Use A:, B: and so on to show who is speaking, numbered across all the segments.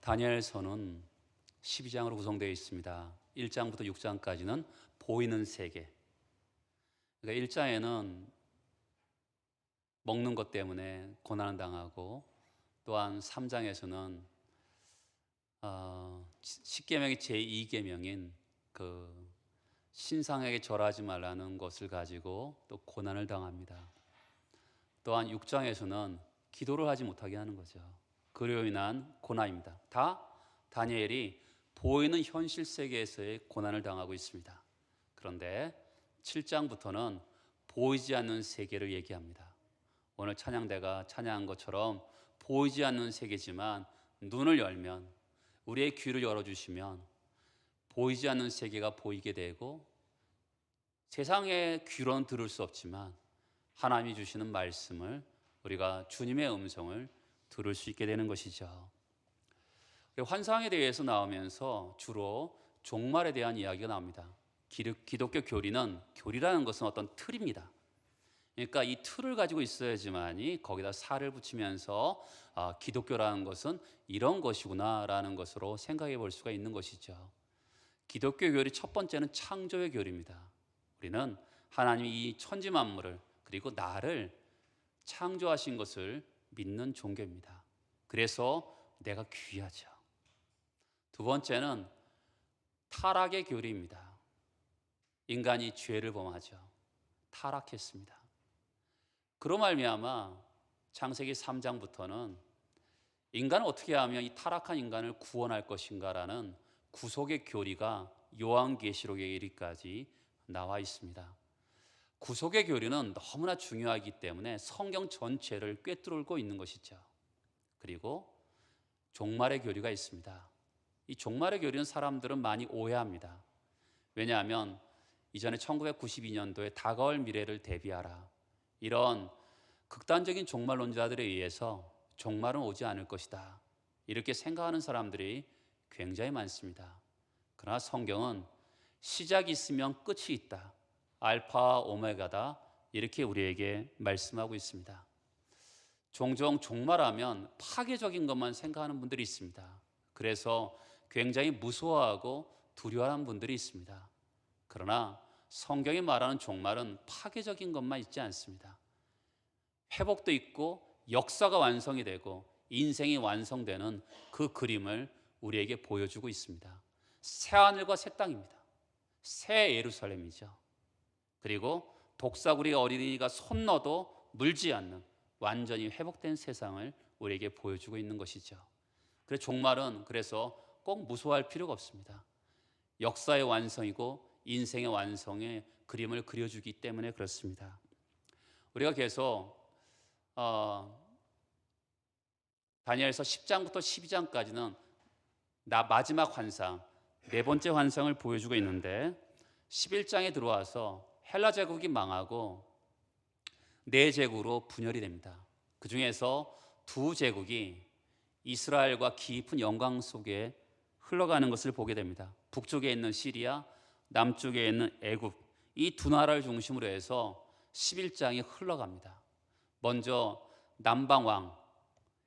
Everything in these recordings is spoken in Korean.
A: 다니엘서는 12장으로 구성되어 있습니다. 1장부터 6장까지는 보이는 세계. 그러니까 1장에는 먹는 것 때문에 고난을 당하고, 또한 3장에서는 십계명의 제2계명인 그 신상에게 절하지 말라는 것을 가지고 또 고난을 당합니다. 또한 6장에서는 기도를 하지 못하게 하는 거죠. 그로 인한 고난입니다. 다 다니엘이 보이는 현실 세계에서의 고난을 당하고 있습니다. 그런데 7장부터는 보이지 않는 세계를 얘기합니다. 오늘 찬양대가 찬양한 것처럼 보이지 않는 세계지만 눈을 열면, 우리의 귀를 열어주시면 보이지 않는 세계가 보이게 되고, 세상의 귀로는 들을 수 없지만 하나님이 주시는 말씀을, 우리가 주님의 음성을 들을 수 있게 되는 것이죠. 환상에 대해서 나오면서 주로 종말에 대한 이야기가 나옵니다. 기독교 교리라는 것은 어떤 틀입니다. 그러니까 이 틀을 가지고 있어야지만이 거기다 살을 붙이면서 기독교라는 것은 이런 것이구나라는 것으로 생각해 볼 수가 있는 것이죠. 기독교 교리 첫 번째는 창조의 교리입니다. 우리는 하나님이 이 천지 만물을, 그리고 나를 창조하신 것을 믿는 종교입니다. 그래서 내가 귀하죠. 두 번째는 타락의 교리입니다. 인간이 죄를 범하죠. 타락했습니다. 그로 말미암아 창세기 3장부터는 인간은 어떻게 하면 이 타락한 인간을 구원할 것인가라는 구속의 교리가 요한계시록에 이르기까지 나와 있습니다. 구속의 교리는 너무나 중요하기 때문에 성경 전체를 꿰뚫고 있는 것이죠. 그리고 종말의 교리가 있습니다. 이 종말의 교리는 사람들은 많이 오해합니다. 왜냐하면 이전에 1992년도에 다가올 미래를 대비하라, 이런 극단적인 종말론자들에 의해서 종말은 오지 않을 것이다, 이렇게 생각하는 사람들이 굉장히 많습니다. 그러나 성경은 시작이 있으면 끝이 있다, 알파와 오메가다, 이렇게 우리에게 말씀하고 있습니다. 종종 종말하면 파괴적인 것만 생각하는 분들이 있습니다. 그래서 굉장히 무서워하고 두려워하는 분들이 있습니다. 그러나 성경이 말하는 종말은 파괴적인 것만 있지 않습니다. 회복도 있고 역사가 완성이 되고 인생이 완성되는 그 그림을 우리에게 보여주고 있습니다. 새하늘과 새 땅입니다. 새 예루살렘이죠. 그리고 독사구리 어린이가 손 넣어도 물지 않는 완전히 회복된 세상을 우리에게 보여주고 있는 것이죠. 그래서 종말은 꼭 무서워할 필요가 없습니다. 역사의 완성이고 인생의 완성의 그림을 그려주기 때문에 그렇습니다. 우리가 계속 다니엘서 10장부터 12장까지는 마지막 환상, 네 번째 환상을 보여주고 있는데, 11장에 들어와서 헬라 제국이 망하고 네 제국으로 분열이 됩니다. 그 중에서 두 제국이 이스라엘과 깊은 영광 속에 흘러가는 것을 보게 됩니다. 북쪽에 있는 시리아, 남쪽에 있는 애굽, 이 두 나라를 중심으로 해서 11장이 흘러갑니다. 먼저 남방왕,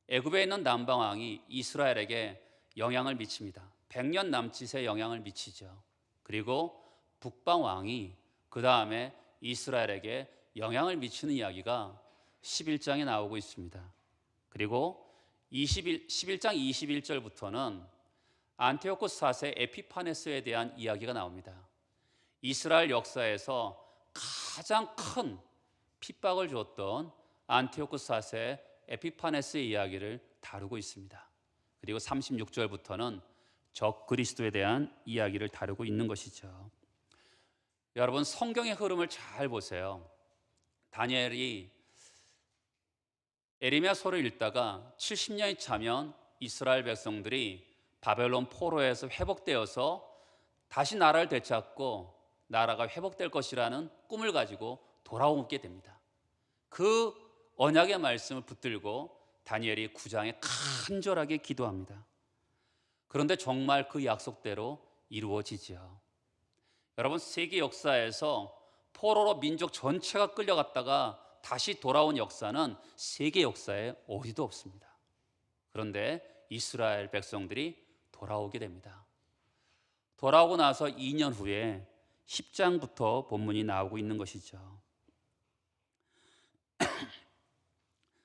A: 애굽에 있는 남방왕이 이스라엘에게 영향을 미칩니다. 100년 남짓의 영향을 미치죠. 그리고 북방왕이 그 다음에 이스라엘에게 영향을 미치는 이야기가 11장에 나오고 있습니다. 그리고 11장 21절부터는 안티오코스 4세 에피파네스에 대한 이야기가 나옵니다. 이스라엘 역사에서 가장 큰 핍박을 줬던 안티오코스 4세 에피파네스의 이야기를 다루고 있습니다. 그리고 36절부터는 적 그리스도에 대한 이야기를 다루고 있는 것이죠. 여러분, 성경의 흐름을 잘 보세요. 다니엘이 에레미야서를 읽다가 70년이 차면 이스라엘 백성들이 바벨론 포로에서 회복되어서 다시 나라를 되찾고 나라가 회복될 것이라는 꿈을 가지고 돌아오게 됩니다. 그 언약의 말씀을 붙들고 다니엘이 9장에 간절하게 기도합니다. 그런데 정말 그 약속대로 이루어지죠. 여러분, 세계 역사에서 포로로 민족 전체가 끌려갔다가 다시 돌아온 역사는 세계 역사에 어디도 없습니다. 그런데 이스라엘 백성들이 돌아오게 됩니다. 돌아오고 나서 2년 후에 10장부터 본문이 나오고 있는 것이죠.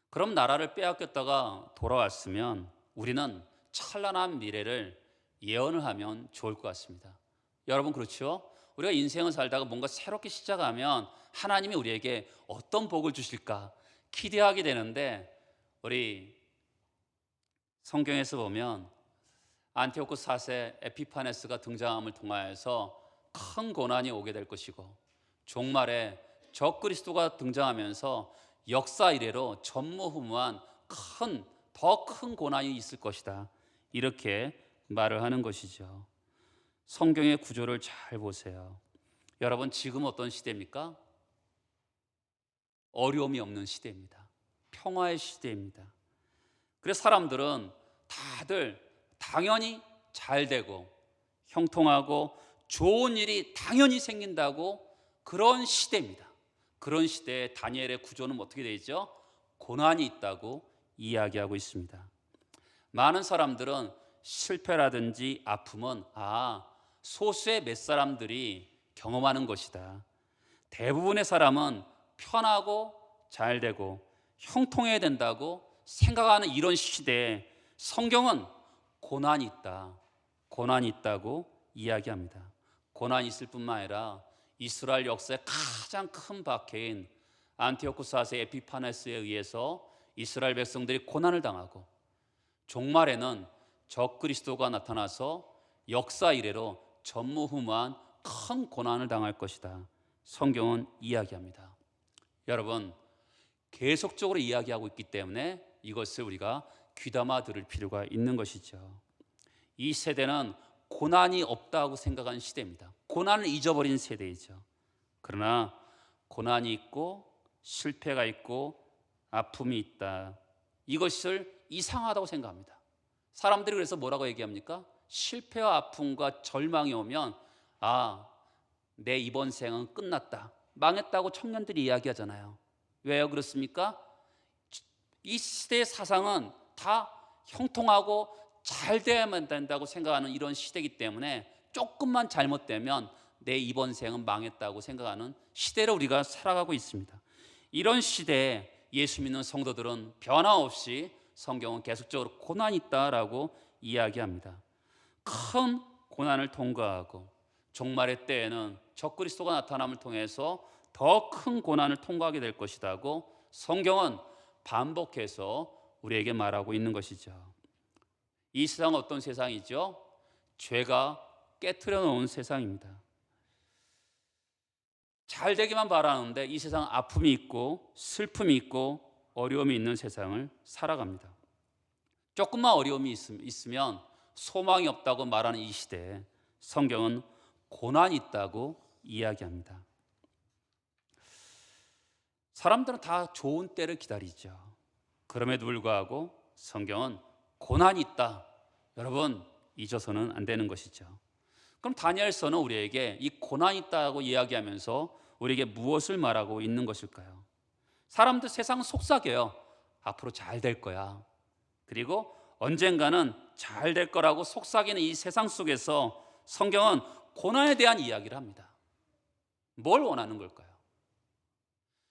A: 그럼 나라를 빼앗겼다가 돌아왔으면 우리는 찬란한 미래를 예언을 하면 좋을 것 같습니다. 여러분 그렇죠? 우리가 인생을 살다가 뭔가 새롭게 시작하면 하나님이 우리에게 어떤 복을 주실까 기대하게 되는데, 우리 성경에서 보면 안티오코 4세 에피파네스가 등장함을 통하여서 큰 고난이 오게 될 것이고, 종말에 적그리스도가 등장하면서 역사 이래로 전무후무한 더 큰 고난이 있을 것이다, 이렇게 말을 하는 것이죠. 성경의 구조를 잘 보세요. 여러분, 지금 어떤 시대입니까? 어려움이 없는 시대입니다. 평화의 시대입니다. 그래서 사람들은 다들 당연히 잘 되고 형통하고 좋은 일이 당연히 생긴다고, 그런 시대입니다. 그런 시대에 다니엘의 구조는 어떻게 되죠? 고난이 있다고 이야기하고 있습니다. 많은 사람들은 실패라든지 아픔은 소수의 몇 사람들이 경험하는 것이다, 대부분의 사람은 편하고 잘 되고 형통해야 된다고 생각하는 이런 시대에 성경은 고난이 있다고 이야기합니다. 고난이 있을 뿐만 아니라 이스라엘 역사의 가장 큰 박해인 안티오쿠 4세 에피파네스에 의해서 이스라엘 백성들이 고난을 당하고, 종말에는 적그리스도가 나타나서 역사 이래로 전무후무한 큰 고난을 당할 것이다, 성경은 이야기합니다. 여러분, 계속적으로 이야기하고 있기 때문에 이것을 우리가 귀담아 들을 필요가 있는 것이죠. 이 세대는 고난이 없다고 생각하는 시대입니다. 고난을 잊어버린 세대이죠. 그러나 고난이 있고 실패가 있고 아픔이 있다, 이것을 이상하다고 생각합니다. 사람들이 그래서 뭐라고 얘기합니까? 실패와 아픔과 절망이 오면 내 이번 생은 끝났다, 망했다고 청년들이 이야기하잖아요. 왜요 그렇습니까? 이 시대의 사상은 다 형통하고 잘 돼야만 된다고 생각하는 이런 시대이기 때문에 조금만 잘못되면 내 이번 생은 망했다고 생각하는 시대로 우리가 살아가고 있습니다. 이런 시대에 예수 믿는 성도들은 변함없이 성경은 계속적으로 고난이 있다라고 이야기합니다. 큰 고난을 통과하고 종말의 때에는 적그리스도가 나타남을 통해서 더 큰 고난을 통과하게 될 것이라고 성경은 반복해서 우리에게 말하고 있는 것이죠. 이 세상은 어떤 세상이죠? 죄가 깨트려 놓은 세상입니다. 잘 되기만 바라는데 이 세상은 아픔이 있고 슬픔이 있고 어려움이 있는 세상을 살아갑니다. 조금만 어려움이 있으면 소망이 없다고 말하는 이 시대에 성경은 고난이 있다고 이야기합니다. 사람들은 다 좋은 때를 기다리죠. 그럼에도 불구하고 성경은 고난이 있다, 여러분 잊어서는 안 되는 것이죠. 그럼 다니엘서는 우리에게 이 고난이 있다고 이야기하면서 우리에게 무엇을 말하고 있는 것일까요? 사람들 세상은 속삭여요. 앞으로 잘 될 거야, 그리고 언젠가는 잘 될 거라고 속삭이는 이 세상 속에서 성경은 고난에 대한 이야기를 합니다. 뭘 원하는 걸까요?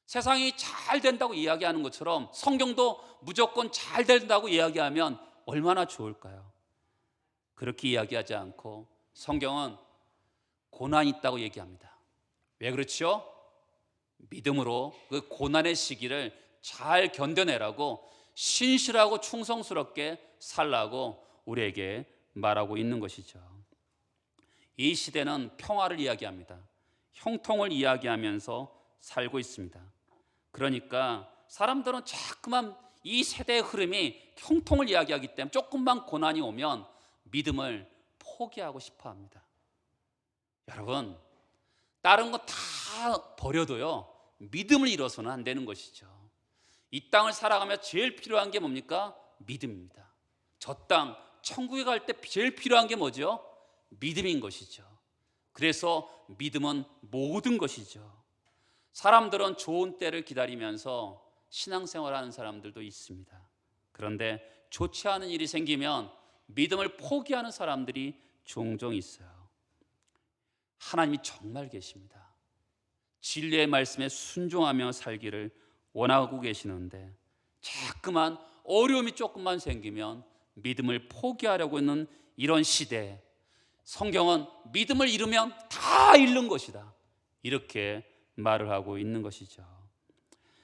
A: 세상이 잘 된다고 이야기하는 것처럼 성경도 무조건 잘 된다고 이야기하면 얼마나 좋을까요? 그렇게 이야기하지 않고 성경은 고난이 있다고 얘기합니다. 왜 그렇죠? 믿음으로 그 고난의 시기를 잘 견뎌내라고, 신실하고 충성스럽게 살라고 우리에게 말하고 있는 것이죠. 이 시대는 평화를 이야기합니다. 형통을 이야기하면서 살고 있습니다. 그러니까 사람들은 자꾸만 이 세대의 흐름이 형통을 이야기하기 때문에 조금만 고난이 오면 믿음을 포기하고 싶어 합니다. 여러분, 다른 거 다 버려도요 믿음을 잃어서는 안 되는 것이죠. 이 땅을 살아가며 제일 필요한 게 뭡니까? 믿음입니다. 저 땅 천국에 갈 때 제일 필요한 게 뭐죠? 믿음인 것이죠. 그래서 믿음은 모든 것이죠. 사람들은 좋은 때를 기다리면서 신앙생활하는 사람들도 있습니다. 그런데 좋지 않은 일이 생기면 믿음을 포기하는 사람들이 종종 있어요. 하나님이 정말 계십니다. 진리의 말씀에 순종하며 살기를 원하고 계시는데 자꾸만 어려움이 조금만 생기면 믿음을 포기하려고 하는 이런 시대에 성경은 믿음을 잃으면 다 잃는 것이다, 이렇게 말을 하고 있는 것이죠.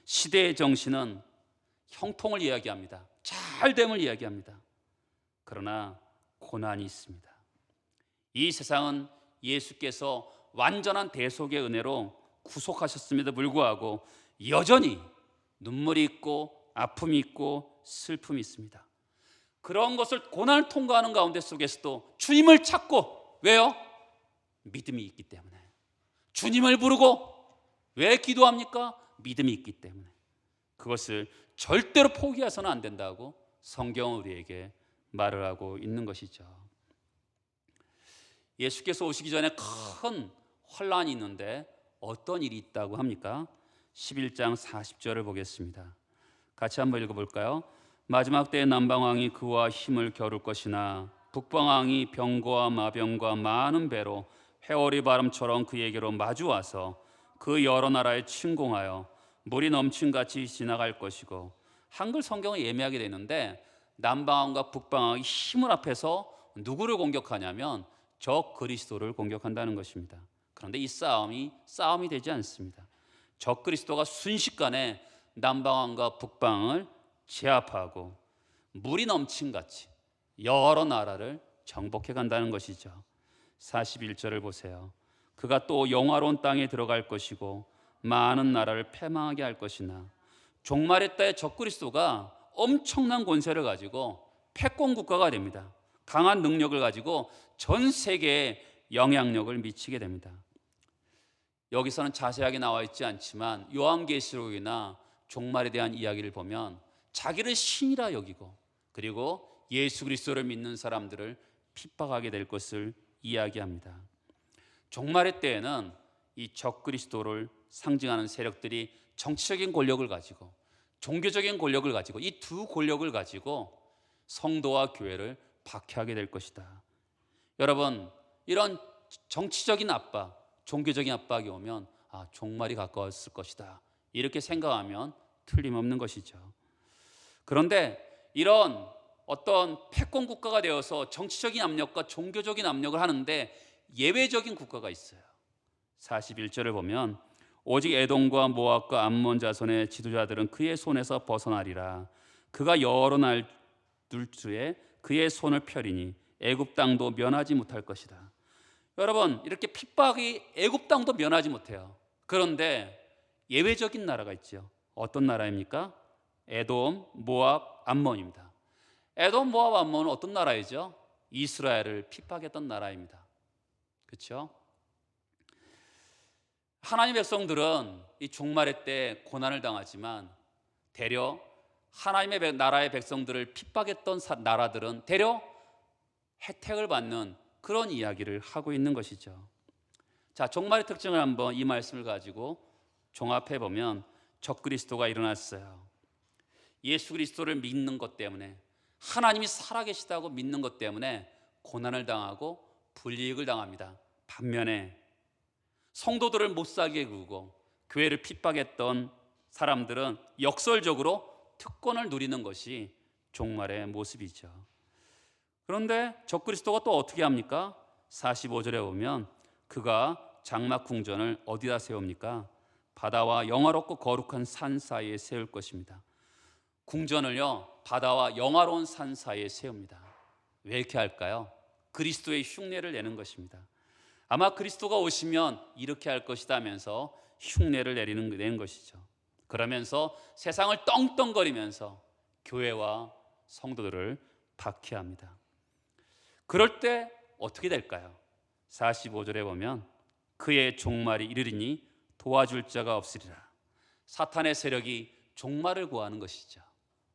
A: 시대의 정신은 형통을 이야기합니다. 잘됨을 이야기합니다. 그러나 고난이 있습니다. 이 세상은 예수께서 완전한 대속의 은혜로 구속하셨음에도 불구하고 여전히 눈물이 있고 아픔이 있고 슬픔이 있습니다. 그런 것을, 고난을 통과하는 가운데 속에서도 주님을 찾고, 왜요? 믿음이 있기 때문에. 주님을 부르고 왜 기도합니까? 믿음이 있기 때문에. 그것을 절대로 포기해서는 안 된다고 성경은 우리에게 말을 하고 있는 것이죠. 예수께서 오시기 전에 큰 환란이 있는데 어떤 일이 있다고 합니까? 11장 40절을 보겠습니다. 같이 한번 읽어볼까요? 마지막 때에 남방왕이 그와 힘을 겨룰 것이나 북방왕이 병거와 마병과 많은 배로 회오리 바람처럼 그에게로 마주와서 그 여러 나라에 침공하여 물이 넘친같이 지나갈 것이고, 한글 성경은 예매하게 되는데 남방왕과 북방왕이 힘을 합해서 누구를 공격하냐면 적 그리스도를 공격한다는 것입니다. 그런데 이 싸움이 되지 않습니다. 적 그리스도가 순식간에 남방왕과 북방을 제압하고 물이 넘친같이 여러 나라를 정복해 간다는 것이죠. 41절을 보세요. 그가 또 영화로운 땅에 들어갈 것이고 많은 나라를 패망하게 할 것이나, 종말의 때에 적 그리스도가 엄청난 권세를 가지고 패권 국가가 됩니다. 강한 능력을 가지고 전 세계에 영향력을 미치게 됩니다. 여기서는 자세하게 나와 있지 않지만 요한계시록이나 종말에 대한 이야기를 보면 자기를 신이라 여기고, 그리고 예수 그리스도를 믿는 사람들을 핍박하게 될 것을 이야기합니다. 종말의 때에는 이 적 그리스도를 상징하는 세력들이 정치적인 권력을 가지고 종교적인 권력을 가지고, 이 두 권력을 가지고 성도와 교회를 박해하게 될 것이다. 여러분, 이런 정치적인 압박, 종교적인 압박이 오면 종말이 가까웠을 것이다, 이렇게 생각하면 틀림없는 것이죠. 그런데 이런 어떤 패권 국가가 되어서 정치적인 압력과 종교적인 압력을 하는데 예외적인 국가가 있어요. 41절을 보면 오직 에돔과 모압과 암몬 자손의 지도자들은 그의 손에서 벗어나리라. 그가 여러 날 둘주에 그의 손을 펴리니 애굽 땅도 면하지 못할 것이다. 여러분, 이렇게 핍박이 애굽 땅도 면하지 못해요. 그런데 예외적인 나라가 있죠. 어떤 나라입니까? 에돔, 모압, 암몬입니다. 에돔, 모압, 암몬은 어떤 나라이죠? 이스라엘을 핍박했던 나라입니다. 그렇죠? 하나님의 백성들은 이 종말의 때 고난을 당하지만 대려 하나님의 나라의 백성들을 핍박했던 나라들은 대려 혜택을 받는 그런 이야기를 하고 있는 것이죠. 자, 종말의 특징을 한번 이 말씀을 가지고 종합해 보면 적그리스도가 일어났어요. 예수 그리스도를 믿는 것 때문에, 하나님이 살아계시다고 믿는 것 때문에 고난을 당하고 불이익을 당합니다. 반면에 성도들을 못 살게 굴고 교회를 핍박했던 사람들은 역설적으로 특권을 누리는 것이 종말의 모습이죠. 그런데 적그리스도가 또 어떻게 합니까? 45절에 보면 그가 장막 궁전을 어디다 세웁니까? 바다와 영화롭고 거룩한 산 사이에 세울 것입니다. 궁전을요, 바다와 영화로운 산 사이에 세웁니다. 왜 이렇게 할까요? 그리스도의 흉내를 내는 것입니다. 아마 그리스도가 오시면 이렇게 할 것이다 하면서 흉내를 내는 것이죠. 그러면서 세상을 떵떵거리면서 교회와 성도들을 박해합니다. 그럴 때 어떻게 될까요? 45절에 보면 그의 종말이 이르리니 도와줄 자가 없으리라. 사탄의 세력이 종말을 구하는 것이죠.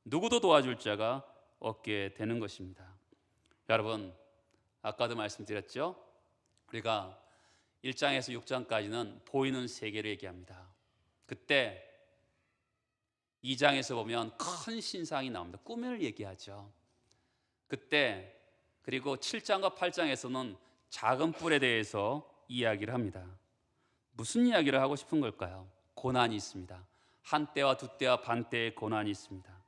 A: 누구도 도와줄 자가 없게 되는 것입니다. 여러분, 아까도 말씀드렸죠? 우리가 1장에서 6장까지는 보이는 세계를 얘기합니다. 그때 2장에서 보면 큰 신상이 나옵니다. 꿈을 얘기하죠. 그때 그리고 7장과 8장에서는 작은 뿔에 대해서 이야기를 합니다. 무슨 이야기를 하고 싶은 걸까요? 고난이 있습니다. 한 때와 두 때와 반 때의 고난이 있습니다.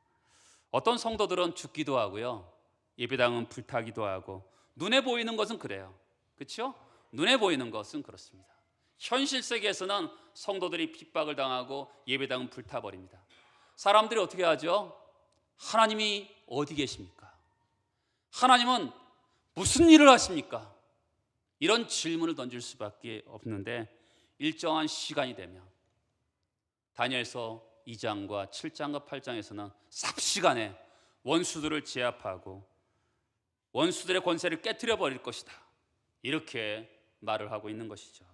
A: 어떤 성도들은 죽기도 하고요, 예배당은 불타기도 하고, 눈에 보이는 것은 그래요. 그렇죠? 눈에 보이는 것은 그렇습니다. 현실 세계에서는 성도들이 핍박을 당하고 예배당은 불타버립니다. 사람들이 어떻게 하죠? 하나님이 어디 계십니까? 하나님은 무슨 일을 하십니까? 이런 질문을 던질 수밖에 없는데, 일정한 시간이 되면 다니엘서 2장과 7장과 8장에서는 삽시간에 원수들을 제압하고 원수들의 권세를 깨트려 버릴 것이다, 이렇게 말을 하고 있는 것이죠.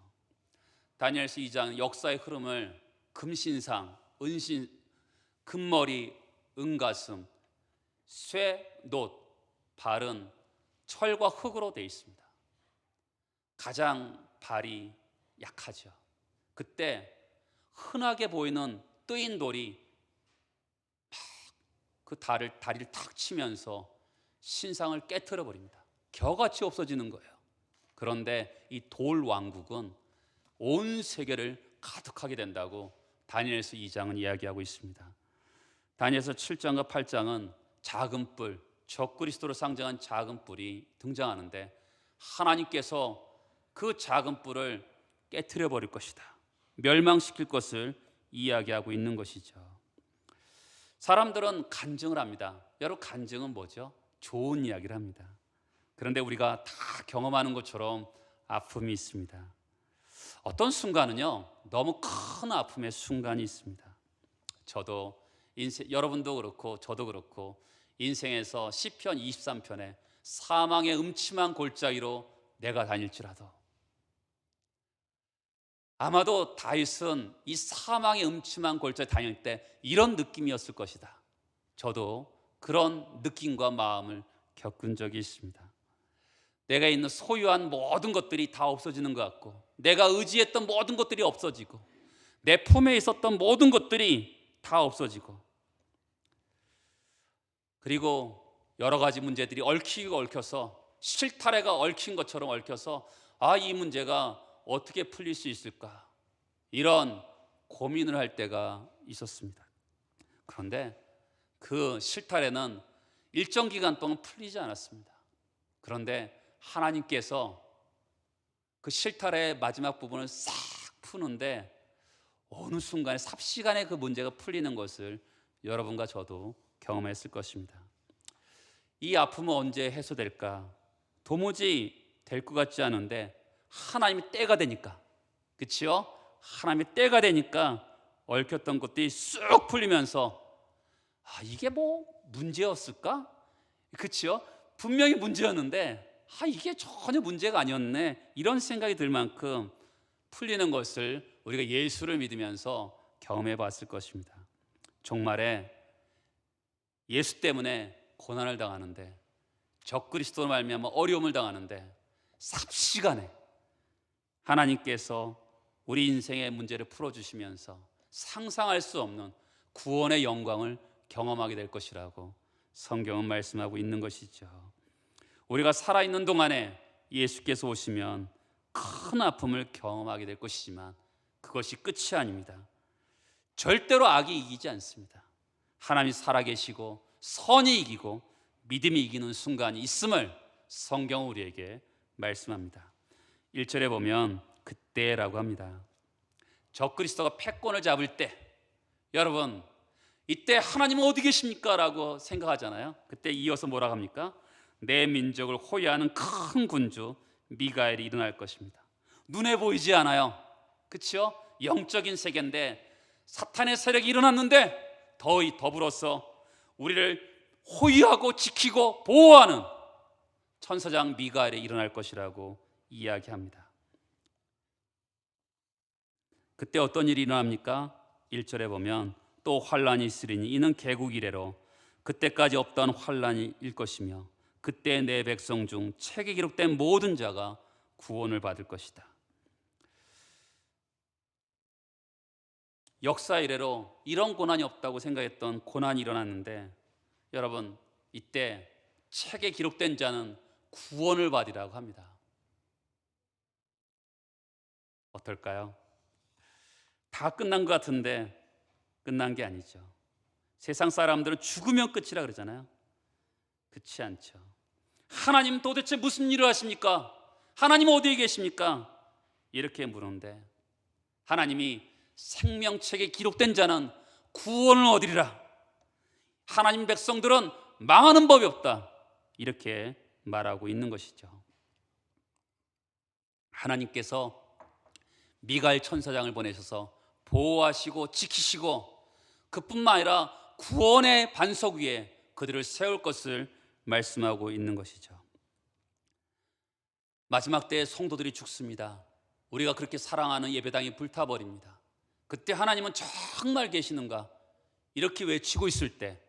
A: 다니엘서 2장 역사의 흐름을 금신상, 은신, 금머리, 은가슴, 쇠, 놋, 발은 철과 흙으로 되어 있습니다. 가장 발이 약하죠. 그때 흔하게 보이는 뜨인 돌이 그 다리를 탁 치면서 신상을 깨트려 버립니다. 겨같이 없어지는 거예요. 그런데 이 돌 왕국은 온 세계를 가득하게 된다고 다니엘서 2장은 이야기하고 있습니다. 다니엘서 7장과 8장은 작은 뿔, 적그리스도로 상징한 작은 뿔이 등장하는데, 하나님께서 그 작은 뿔을 깨트려 버릴 것이다, 멸망시킬 것을 이야기하고 있는 것이죠. 사람들은 간증을 합니다. 여러분, 간증은 뭐죠? 좋은 이야기를 합니다. 그런데 우리가 다 경험하는 것처럼 아픔이 있습니다. 어떤 순간은요, 너무 큰 아픔의 순간이 있습니다. 저도 여러분도 그렇고 저도 그렇고 인생에서 시편 23편에 사망의 음침한 골짜기로 내가 다닐지라도, 아마도 다윗은 이 사망의 음침한 골짜기 다닐 때 이런 느낌이었을 것이다. 저도 그런 느낌과 마음을 겪은 적이 있습니다. 내가 있는 소유한 모든 것들이 다 없어지는 것 같고, 내가 의지했던 모든 것들이 없어지고, 내 품에 있었던 모든 것들이 다 없어지고, 그리고 여러 가지 문제들이 얽히고 얽혀서 실타래가 얽힌 것처럼 얽혀서 이 문제가 어떻게 풀릴 수 있을까, 이런 고민을 할 때가 있었습니다. 그런데 그 실타래는 일정 기간 동안 풀리지 않았습니다. 그런데 하나님께서 그 실타래의 마지막 부분을 싹 푸는데, 어느 순간에 삽시간에 그 문제가 풀리는 것을 여러분과 저도 경험했을 것입니다. 이 아픔은 언제 해소될까? 도무지 될 것 같지 않은데, 하나님의 때가 되니까, 그렇죠? 하나님의 때가 되니까 얽혔던 것들이 쑥 풀리면서 이게 뭐 문제였을까? 그렇죠? 분명히 문제였는데 이게 전혀 문제가 아니었네, 이런 생각이 들 만큼 풀리는 것을 우리가 예수를 믿으면서 경험해 봤을 것입니다. 종말에 예수 때문에 고난을 당하는데, 적그리스도로 말미암아 어려움을 당하는데, 삽시간에 하나님께서 우리 인생의 문제를 풀어주시면서 상상할 수 없는 구원의 영광을 경험하게 될 것이라고 성경은 말씀하고 있는 것이죠. 우리가 살아있는 동안에 예수께서 오시면 큰 아픔을 경험하게 될 것이지만 그것이 끝이 아닙니다. 절대로 악이 이기지 않습니다. 하나님이 살아계시고 선이 이기고 믿음이 이기는 순간이 있음을 성경은 우리에게 말씀합니다. 1절에 보면 그때라고 합니다. 적그리스도가 패권을 잡을 때, 여러분 이때 하나님은 어디 계십니까? 라고 생각하잖아요. 그때 이어서 뭐라고 합니까? 내 민족을 호위하는 큰 군주 미가엘이 일어날 것입니다. 눈에 보이지 않아요. 그렇죠? 영적인 세계인데 사탄의 세력이 일어났는데 더불어서 우리를 호위하고 지키고 보호하는 천사장 미가엘이 일어날 것이라고 이야기합니다. 그때 어떤 일이 일어납니까? 1절에 보면 또 환란이 있으리니 이는 개국 이래로 그때까지 없던 환란이 일 것이며 그때 내 백성 중 책에 기록된 모든 자가 구원을 받을 것이다. 역사 이래로 이런 고난이 없다고 생각했던 고난이 일어났는데, 여러분 이때 책에 기록된 자는 구원을 받으라고 합니다. 어떨까요? 다 끝난 것 같은데 끝난 게 아니죠. 세상 사람들은 죽으면 끝이라 그러잖아요. 그렇지 않죠. 하나님 도대체 무슨 일을 하십니까? 하나님 어디에 계십니까? 이렇게 물었는데 하나님이 생명책에 기록된 자는 구원을 얻으리라. 하나님 백성들은 망하는 법이 없다. 이렇게 말하고 있는 것이죠. 하나님께서 미가엘 천사장을 보내셔서 보호하시고 지키시고 그뿐만 아니라 구원의 반석 위에 그들을 세울 것을 말씀하고 있는 것이죠. 마지막 때에 성도들이 죽습니다. 우리가 그렇게 사랑하는 예배당이 불타버립니다. 그때 하나님은 정말 계시는가? 이렇게 외치고 있을 때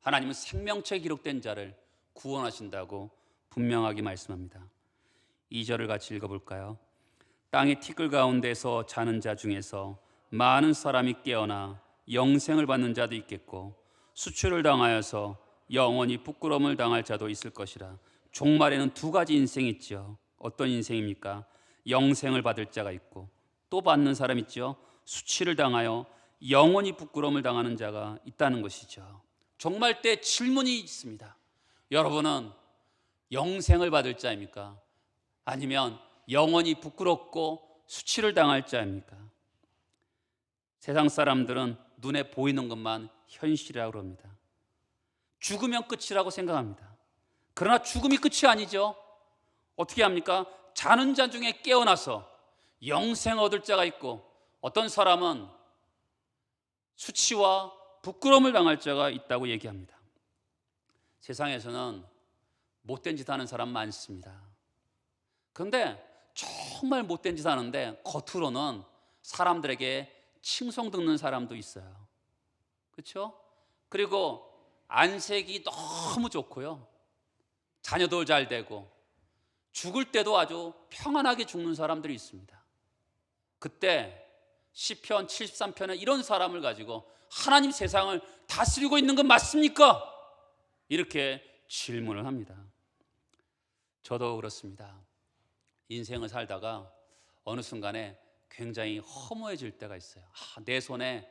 A: 하나님은 생명책에 기록된 자를 구원하신다고 분명하게 말씀합니다. 2절을 같이 읽어볼까요? 땅의 티끌 가운데서 자는 자 중에서 많은 사람이 깨어나 영생을 받는 자도 있겠고 수출을 당하여서 영원히 부끄러움을 당할 자도 있을 것이라. 종말에는 두 가지 인생이 있죠. 어떤 인생입니까? 영생을 받을 자가 있고 또 받는 사람 있죠. 수치를 당하여 영원히 부끄러움을 당하는 자가 있다는 것이죠. 종말 때 질문이 있습니다. 여러분은 영생을 받을 자입니까? 아니면 영원히 부끄럽고 수치를 당할 자입니까? 세상 사람들은 눈에 보이는 것만 현실이라고 합니다. 죽으면 끝이라고 생각합니다. 그러나 죽음이 끝이 아니죠. 어떻게 합니까? 자는 자 중에 깨어나서 영생 얻을 자가 있고 어떤 사람은 수치와 부끄러움을 당할 자가 있다고 얘기합니다. 세상에서는 못된 짓 하는 사람 많습니다. 그런데 정말 못된 짓 하는데 겉으로는 사람들에게 칭송 듣는 사람도 있어요. 그렇죠? 그리고 안색이 너무 좋고요. 자녀도 잘 되고 죽을 때도 아주 평안하게 죽는 사람들이 있습니다. 그때 시편 73편에 이런 사람을 가지고 하나님 세상을 다스리고 있는 건 맞습니까? 이렇게 질문을 합니다. 저도 그렇습니다. 인생을 살다가 어느 순간에 굉장히 허무해질 때가 있어요. 내 손에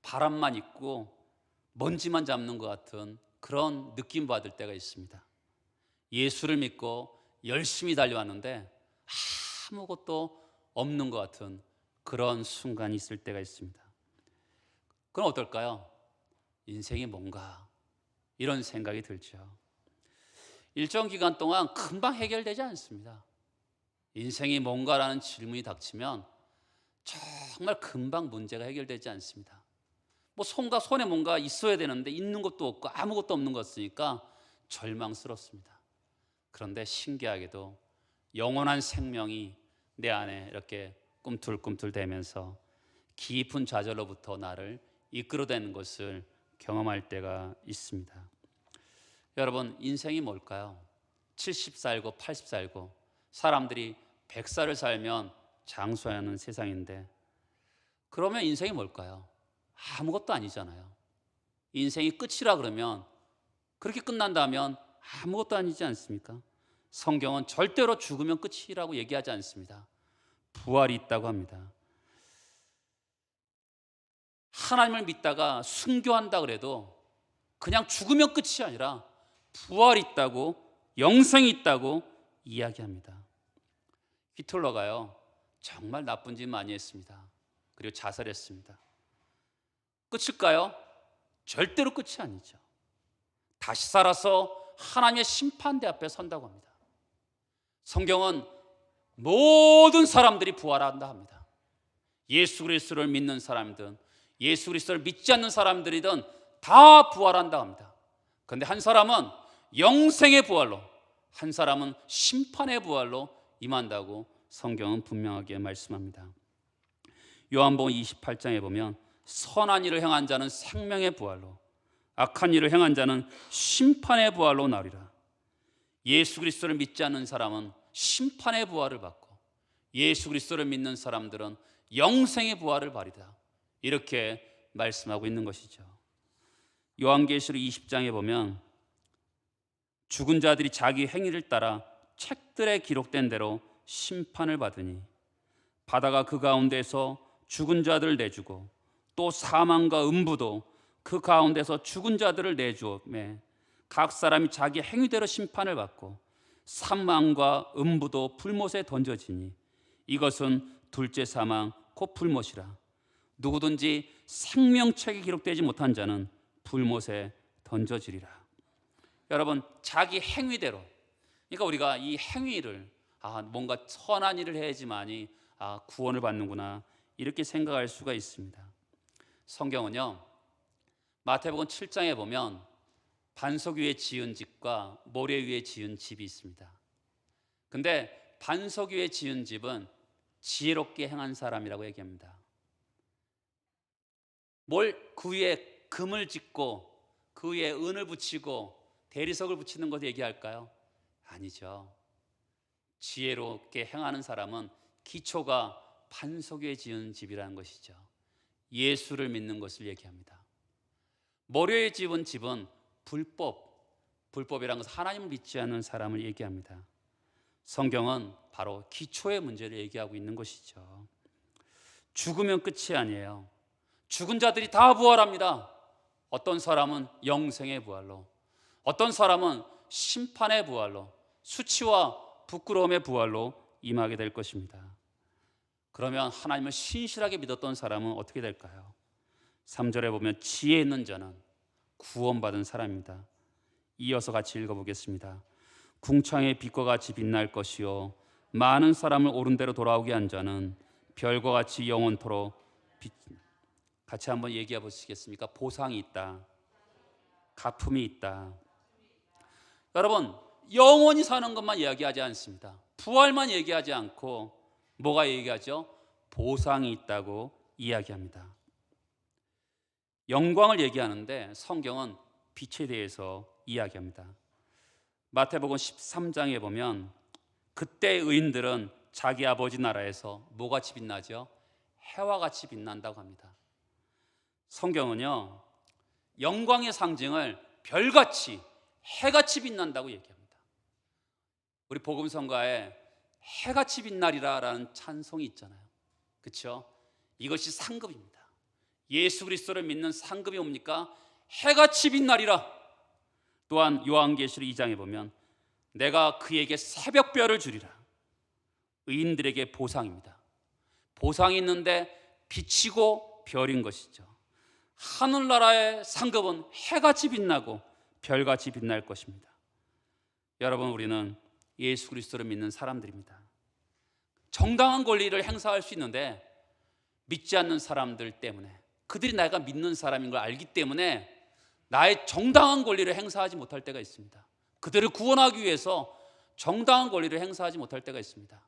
A: 바람만 있고 먼지만 잡는 것 같은 그런 느낌 받을 때가 있습니다. 예수를 믿고 열심히 달려왔는데 아무것도 없는 것 같은 그런 순간이 있을 때가 있습니다. 그럼 어떨까요? 인생이 뭔가 이런 생각이 들죠. 일정 기간 동안 금방 해결되지 않습니다. 인생이 뭔가라는 질문이 닥치면 정말 금방 문제가 해결되지 않습니다. 손에 뭔가 있어야 되는데 있는 것도 없고 아무것도 없는 것 같으니까 절망스럽습니다. 그런데 신기하게도 영원한 생명이 내 안에 이렇게 꿈틀꿈틀대면서 깊은 좌절로부터 나를 이끌어내는 것을 경험할 때가 있습니다. 여러분, 인생이 뭘까요? 70 살고 80 살고 사람들이 100살을 살면 장수하는 세상인데 그러면 인생이 뭘까요? 아무것도 아니잖아요. 인생이 끝이라 그러면 그렇게 끝난다면 아무것도 아니지 않습니까? 성경은 절대로 죽으면 끝이라고 얘기하지 않습니다. 부활이 있다고 합니다. 하나님을 믿다가 순교한다 그래도 그냥 죽으면 끝이 아니라 부활이 있다고, 영생이 있다고 이야기합니다. 히틀러가요 정말 나쁜 짓 많이 했습니다. 그리고 자살했습니다. 끝일까요? 절대로 끝이 아니죠. 다시 살아서 하나님의 심판대 앞에 선다고 합니다. 성경은 모든 사람들이 부활한다 합니다. 예수 그리스도를 믿는 사람이든 예수 그리스도를 믿지 않는 사람들이든 다 부활한다 합니다. 그런데 한 사람은 영생의 부활로, 한 사람은 심판의 부활로 임한다고 성경은 분명하게 말씀합니다. 요한복음 28장에 보면 선한 일을 행한 자는 생명의 부활로, 악한 일을 행한 자는 심판의 부활로 나리라. 예수 그리스도를 믿지 않는 사람은 심판의 부활을 받고 예수 그리스도를 믿는 사람들은 영생의 부활을 받으리라. 이렇게 말씀하고 있는 것이죠. 요한계시록 20장에 보면 죽은 자들이 자기 행위를 따라 책들에 기록된 대로 심판을 받으니 바다가 그 가운데서 죽은 자들을 내주고 또 사망과 음부도 그 가운데서 죽은 자들을 내주매 각 사람이 자기 행위대로 심판을 받고 사망과 음부도 불못에 던져지니 이것은 둘째 사망 곧 불못이라. 누구든지 생명책에 기록되지 못한 자는 불못에 던져지리라. 여러분, 자기 행위대로, 그러니까 우리가 이 행위를 뭔가 선한 일을 해야지만이 구원을 받는구나 이렇게 생각할 수가 있습니다. 성경은요, 마태복음 7장에 보면 반석 위에 지은 집과 모래 위에 지은 집이 있습니다. 근데 반석 위에 지은 집은 지혜롭게 행한 사람이라고 얘기합니다. 그 위에 금을 짓고 그 위에 은을 붙이고 대리석을 붙이는 것을 얘기할까요? 아니죠. 지혜롭게 행하는 사람은 기초가 반석 위에 지은 집이라는 것이죠. 예수를 믿는 것을 얘기합니다. 모래 위에 지은 집은 불법이라는 것은 하나님을 믿지 않는 사람을 얘기합니다. 성경은 바로 기초의 문제를 얘기하고 있는 것이죠. 죽으면 끝이 아니에요. 죽은 자들이 다 부활합니다. 어떤 사람은 영생의 부활로, 어떤 사람은 심판의 부활로, 수치와 부끄러움의 부활로 임하게 될 것입니다. 그러면 하나님을 신실하게 믿었던 사람은 어떻게 될까요? 3절에 보면 지혜 있는 자는 구원받은 사람입니다. 이어서 같이 읽어보겠습니다. 궁창의 빛과 같이 빛날 것이요 많은 사람을 옳은 대로 돌아오게 한 자는 별과 같이 영원토록 같이 한번 얘기해 보시겠습니까? 보상이 있다, 가품이 있다. 여러분, 영원히 사는 것만 이야기하지 않습니다. 부활만 얘기하지 않고 뭐가 얘기하죠? 보상이 있다고 이야기합니다. 영광을 얘기하는데 성경은 빛에 대해서 이야기합니다. 마태복음 13장에 보면 그때 의인들은 자기 아버지 나라에서 뭐같이 빛나죠? 해와 같이 빛난다고 합니다. 성경은요, 영광의 상징을 별같이 해같이 빛난다고 얘기합니다. 우리 복음성가에 해같이 빛나리라라는 찬송이 있잖아요. 그렇죠? 이것이 상급입니다. 예수 그리스도를 믿는 상급이 뭡니까? 해같이 빛나리라. 또한 요한계시록 2장에 보면 내가 그에게 새벽별을 주리라. 의인들에게 보상입니다. 보상이 있는데 빛이고 별인 것이죠. 하늘나라의 상급은 해같이 빛나고 별같이 빛날 것입니다. 여러분, 우리는 예수 그리스도를 믿는 사람들입니다. 정당한 권리를 행사할 수 있는데 믿지 않는 사람들 때문에, 그들이 내가 믿는 사람인 걸 알기 때문에 나의 정당한 권리를 행사하지 못할 때가 있습니다. 그들을 구원하기 위해서 정당한 권리를 행사하지 못할 때가 있습니다.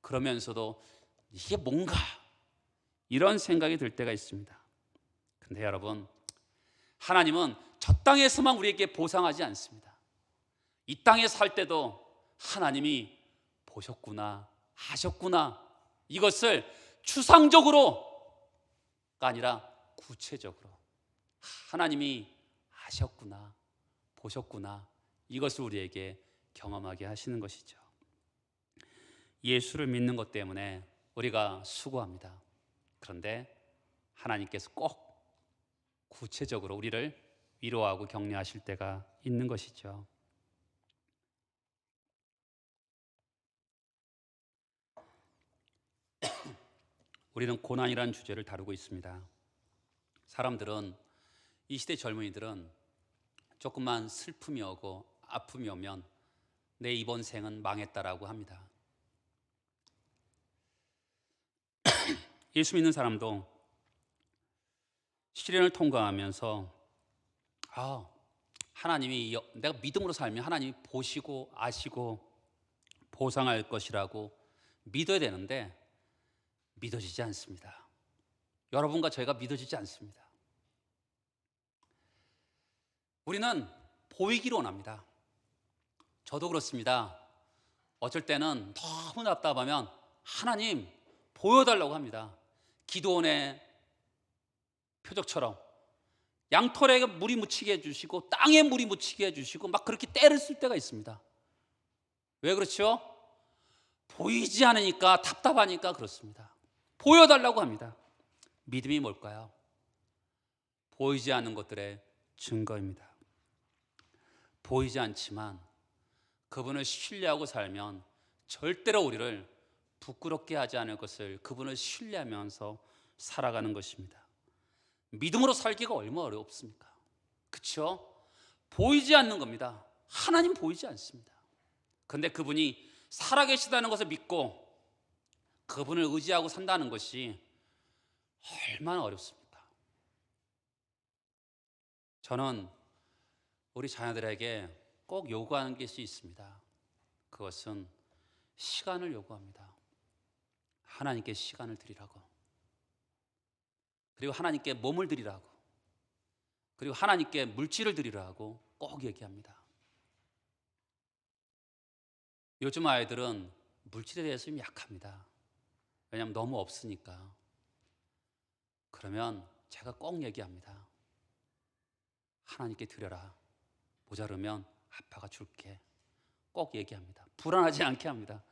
A: 그러면서도 이게 뭔가 이런 생각이 들 때가 있습니다. 근데 여러분, 하나님은 저 땅에서만 우리에게 보상하지 않습니다. 이 땅에 살 때도 하나님이 보셨구나, 아셨구나, 이것을 추상적으로가 아니라 구체적으로 하나님이 아셨구나, 보셨구나, 이것을 우리에게 경험하게 하시는 것이죠. 예수를 믿는 것 때문에 우리가 수고합니다. 그런데 하나님께서 꼭 구체적으로 우리를 위로하고 격려하실 때가 있는 것이죠. 우리는 고난이라는 주제를 다루고 있습니다. 사람들은, 이 시대 젊은이들은 조금만 슬픔이 오고 아픔이 오면 내 이번 생은 망했다라고 합니다. 예수 믿는 사람도 시련을 통과하면서 하나님이, 내가 믿음으로 살면 하나님이 보시고 아시고 보상할 것이라고 믿어야 되는데 믿어지지 않습니다. 여러분과 저희가 믿어지지 않습니다. 우리는 보이기를 원합니다. 저도 그렇습니다. 어쩔 때는 너무 답답하면 하나님 보여달라고 합니다. 기도원의 표적처럼 양털에 물이 묻히게 해주시고 땅에 물이 묻히게 해주시고 막 그렇게 때를 쓸 때가 있습니다. 왜 그렇죠? 보이지 않으니까, 답답하니까 그렇습니다. 보여달라고 합니다. 믿음이 뭘까요? 보이지 않는 것들의 증거입니다. 보이지 않지만 그분을 신뢰하고 살면 절대로 우리를 부끄럽게 하지 않을 것을 그분을 신뢰하면서 살아가는 것입니다. 믿음으로 살기가 얼마나 어렵습니까? 그렇죠? 보이지 않는 겁니다. 하나님 보이지 않습니다. 그런데 그분이 살아계시다는 것을 믿고 그분을 의지하고 산다는 것이 얼마나 어렵습니까? 저는 우리 자녀들에게 꼭 요구하는 것이 있습니다. 그것은 시간을 요구합니다. 하나님께 시간을 드리라고, 그리고 하나님께 몸을 드리라고, 그리고 하나님께 물질을 드리라고 꼭 얘기합니다. 요즘 아이들은 물질에 대해서 좀 약합니다. 왜냐하면 너무 없으니까. 그러면 제가 꼭 얘기합니다. 하나님께 드려라. 모자르면 아빠가 줄게. 꼭 얘기합니다. 불안하지 않게 합니다.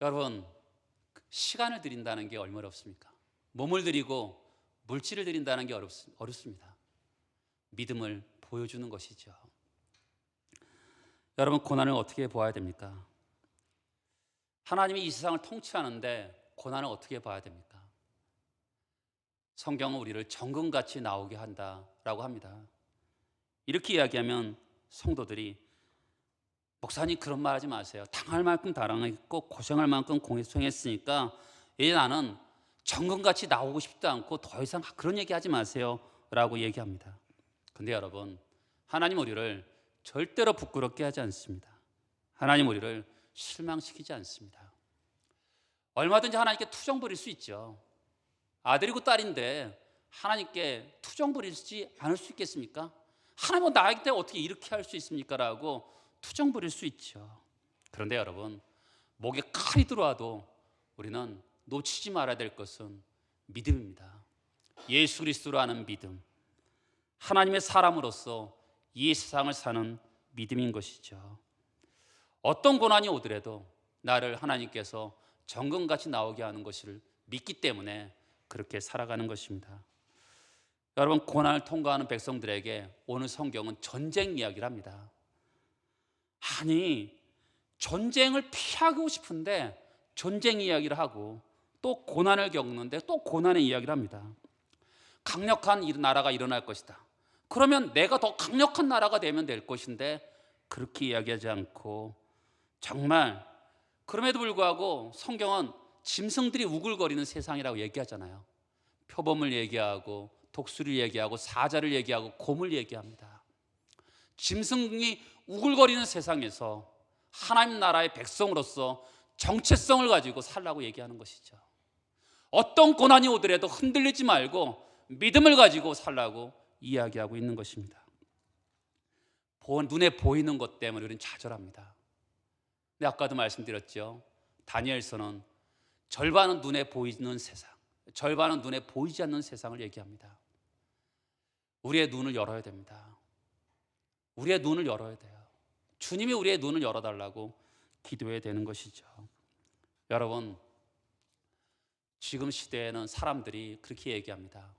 A: 여러분, 시간을 드린다는 게 얼마나 어렵습니까? 몸을 드리고 물질을 드린다는 게 어렵습니다. 믿음을 보여주는 것이죠. 여러분, 고난을 어떻게 보아야 됩니까? 하나님이 이 세상을 통치하는데 고난을 어떻게 봐야 됩니까? 성경은 우리를 정금같이 나오게 한다라고 합니다. 이렇게 이야기하면 성도들이, 목사님 그런 말 하지 마세요. 당할 만큼 당했고 고생할 만큼 고생했으니까 이제 나는 정금같이 나오고 싶지도 않고 더 이상 그런 얘기 하지 마세요 라고 얘기합니다. 근데 여러분, 하나님 우리를 절대로 부끄럽게 하지 않습니다. 하나님 우리를 실망시키지 않습니다. 얼마든지 하나님께 투정 부릴 수 있죠. 아들이고 딸인데 하나님께 투정 부리지 않을 수 있겠습니까? 하나님은 나에게 어떻게 이렇게 할 수 있습니까? 라고 투정 부릴 수 있죠. 그런데 여러분, 목에 칼이 들어와도 우리는 놓치지 말아야 될 것은 믿음입니다. 예수 그리스도로 하는 믿음, 하나님의 사람으로서 이 세상을 사는 믿음인 것이죠. 어떤 고난이 오더라도 나를 하나님께서 정금같이 나오게 하는 것을 믿기 때문에 그렇게 살아가는 것입니다. 여러분, 고난을 통과하는 백성들에게 오늘 성경은 전쟁 이야기를 합니다. 아니, 전쟁을 피하고 싶은데 전쟁 이야기를 하고 또 고난을 겪는데 또 고난의 이야기를 합니다. 강력한 나라가 일어날 것이다. 그러면 내가 더 강력한 나라가 되면 될 것인데 그렇게 이야기하지 않고, 정말 그럼에도 불구하고 성경은 짐승들이 우글거리는 세상이라고 얘기하잖아요. 표범을 얘기하고 독수리를 얘기하고 사자를 얘기하고 곰을 얘기합니다. 짐승이 우글거리는 세상에서 하나님 나라의 백성으로서 정체성을 가지고 살라고 얘기하는 것이죠. 어떤 고난이 오더라도 흔들리지 말고 믿음을 가지고 살라고 이야기하고 있는 것입니다. 눈에 보이는 것 때문에 우리는 좌절합니다. 근데 아까도 말씀드렸죠. 다니엘서는 절반은 눈에 보이는 세상, 절반은 눈에 보이지 않는 세상을 얘기합니다. 우리의 눈을 열어야 됩니다. 우리의 눈을 열어야 돼요. 주님이 우리의 눈을 열어달라고 기도해야 되는 것이죠. 여러분, 지금 시대에는 사람들이 그렇게 얘기합니다.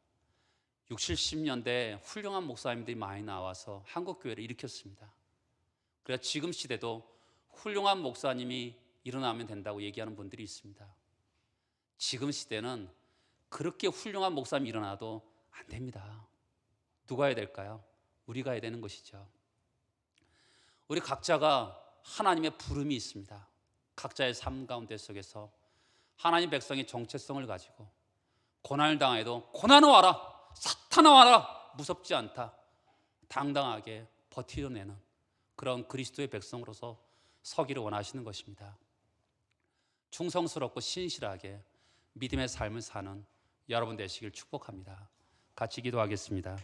A: 60, 70년대 훌륭한 목사님들이 많이 나와서 한국교회를 일으켰습니다. 그래서 지금 시대도 훌륭한 목사님이 일어나면 된다고 얘기하는 분들이 있습니다. 지금 시대는 그렇게 훌륭한 목사님이 일어나도 안 됩니다. 누가 해야 될까요? 우리가 해야 되는 것이죠. 우리 각자가 하나님의 부름이 있습니다. 각자의 삶 가운데 속에서 하나님 백성의 정체성을 가지고 고난을 당해도 고난은 와라, 사탄아 와라, 무섭지 않다, 당당하게 버티려내는 그런 그리스도의 백성으로서 서기를 원하시는 것입니다. 충성스럽고 신실하게 믿음의 삶을 사는 여러분 되시길 축복합니다. 같이 기도하겠습니다.